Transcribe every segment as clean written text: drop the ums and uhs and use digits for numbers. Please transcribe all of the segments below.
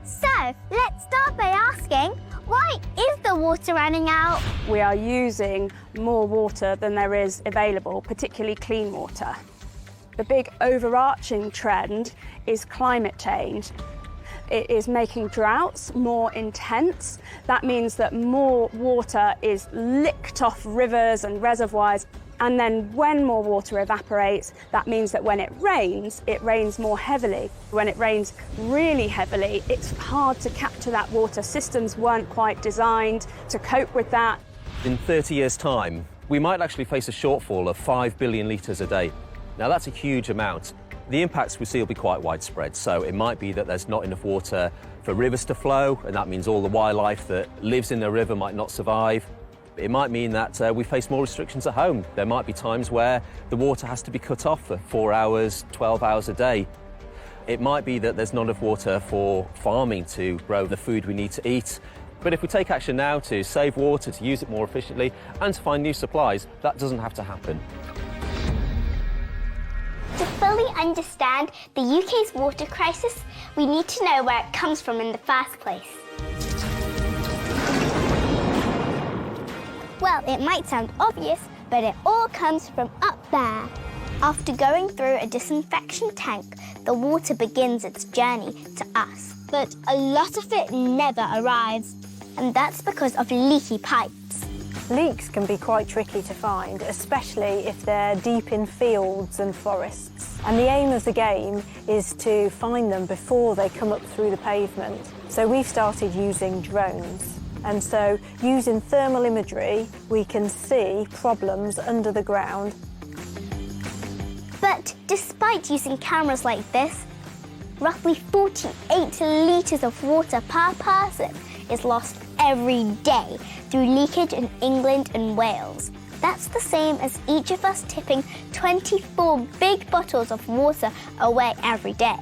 So, let's start by asking, why is the water running out? We are using more water than there is available, particularly clean water. The big overarching trend is climate change. It is making droughts more intense. That means that more water is licked off rivers and reservoirs. And then when more water evaporates, that means that when it rains more heavily. When it rains really heavily, it's hard to capture that water. Systems weren't quite designed to cope with that. In 30 years' time, we might actually face a shortfall of 5 billion litres a day. Now, that's a huge amount. The impacts we see will be quite widespread, so it might be that there's not enough water for rivers to flow, and that means all the wildlife that lives in the river might not survive. It might mean that we face more restrictions at home. There might be times where the water has to be cut off for 4 hours, 12 hours a day. It might be that there's not enough water for farming to grow the food we need to eat. But if we take action now to save water, to use it more efficiently, and to find new supplies, that doesn't have to happen. To fully understand the UK's water crisis, we need to know where it comes from in the first place. Well, it might sound obvious, but it all comes from up there. After going through a disinfection tank, the water begins its journey to us. But a lot of it never arrives, and that's because of leaky pipes. Leaks can be quite tricky to find, especially if they're deep in fields and forests. And the aim of the game is to find them before they come up through the pavement. So we've started using drones. And so, using thermal imagery, we can see problems under the ground. But despite using cameras like this, roughly 48 litres of water per person is lost every day through leakage in England and Wales. That's the same as each of us tipping 24 big bottles of water away every day.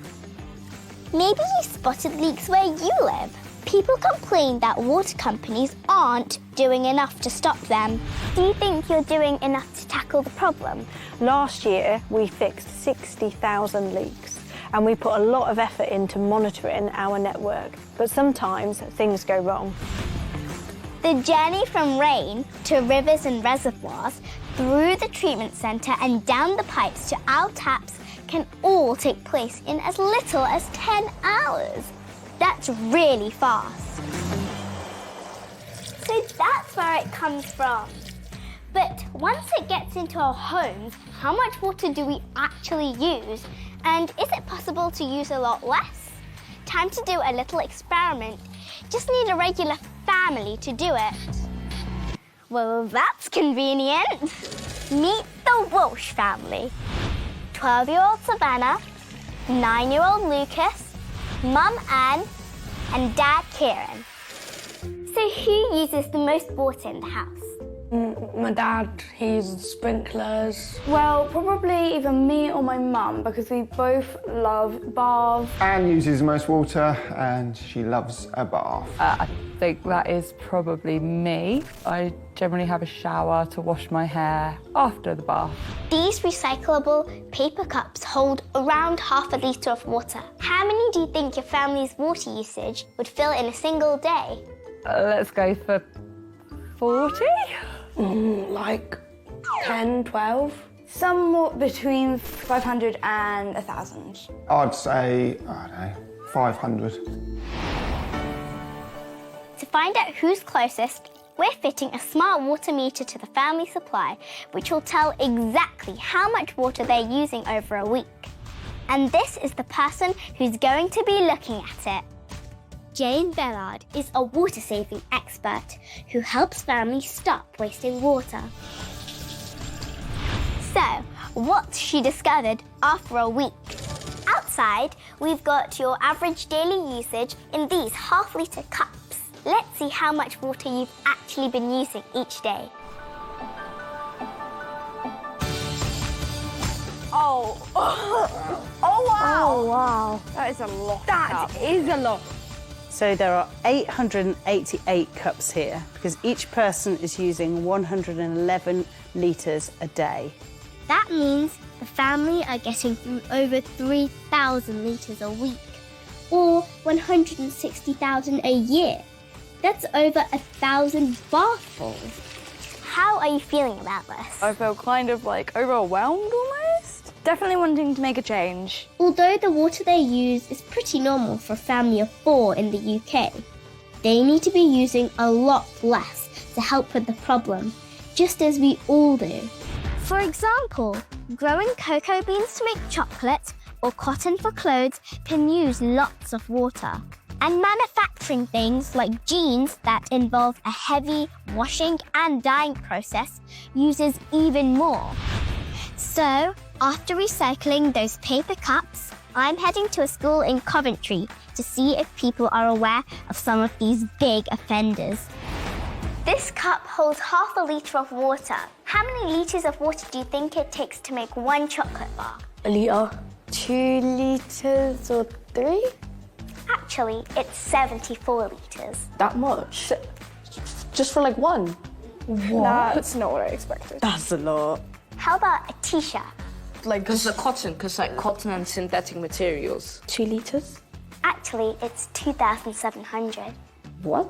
Maybe you spotted leaks where you live. People complain that water companies aren't doing enough to stop them. Do you think you're doing enough to tackle the problem? Last year, we fixed 60,000 leaks, and we put a lot of effort into monitoring our network. But sometimes things go wrong. The journey from rain to rivers and reservoirs, through the treatment centre and down the pipes to our taps can all take place in as little as 10 hours. That's really fast. So that's where it comes from. But once it gets into our homes, how much water do we actually use? And is it possible to use a lot less? Time to do a little experiment. Just need a regular family to do it. Well, that's convenient. Meet the Walsh family. 12-year-old Savannah, 9-year-old Lucas, Mum Anne, and Dad Kieran. So who uses the most water in the house? My dad, he uses sprinklers. Well, probably either me or my mum, because we both love baths. Anne uses the most water and she loves a bath. I think that is probably me. I generally have a shower to wash my hair after the bath. These recyclable paper cups hold around half a litre of water. How many do you think your family's water usage would fill in a single day? Let's go for 40? Like 10, 12. Somewhat between 500 and 1,000. I'd say, I don't know, 500. To find out who's closest, we're fitting a smart water meter to the family supply, which will tell exactly how much water they're using over a week. And this is the person who's going to be looking at it. Jane Bellard is a water-saving expert who helps families stop wasting water. So, what she discovered after a week. Outside, we've got your average daily usage in these half-litre cups. Let's see how much water you've actually been using each day. Oh wow! Oh, wow. That is a lot. That is a lot. So there are 888 cups here because each person is using 111 litres a day. That means the family are getting through over 3,000 litres a week. or 160,000 a year. That's over 1,000 bathfuls. How are you feeling about this? I feel kind of like overwhelmed almost. Definitely wanting to make a change. Although the water they use is pretty normal for a family of 4 in the UK, they need to be using a lot less to help with the problem, just as we all do. For example, growing cocoa beans to make chocolate or cotton for clothes can use lots of water. And manufacturing things like jeans that involve a heavy washing and dyeing process uses even more. So, after recycling those paper cups, I'm heading to a school in Coventry to see if people are aware of some of these big offenders. This cup holds half a litre of water. How many litres of water do you think it takes to make one chocolate bar? A litre. 2 litres or 3? Actually, it's 74 litres. That much? Just for like one? What? That's not what I expected. That's a lot. How about a t-shirt? Like, Because cotton and synthetic materials. 2 litres? Actually, it's 2,700. What?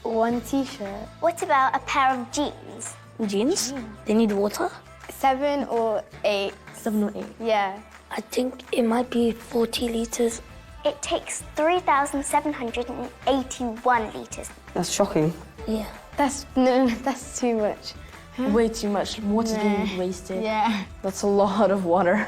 1 t-shirt. What about a pair of jeans? Jeans? They need water? 7 or 8. 7 or 8. Yeah. I think it might be 40 litres. It takes 3,781 litres. That's shocking. Yeah. That's too much. Way too much. Water's being wasted. Yeah. That's a lot of water.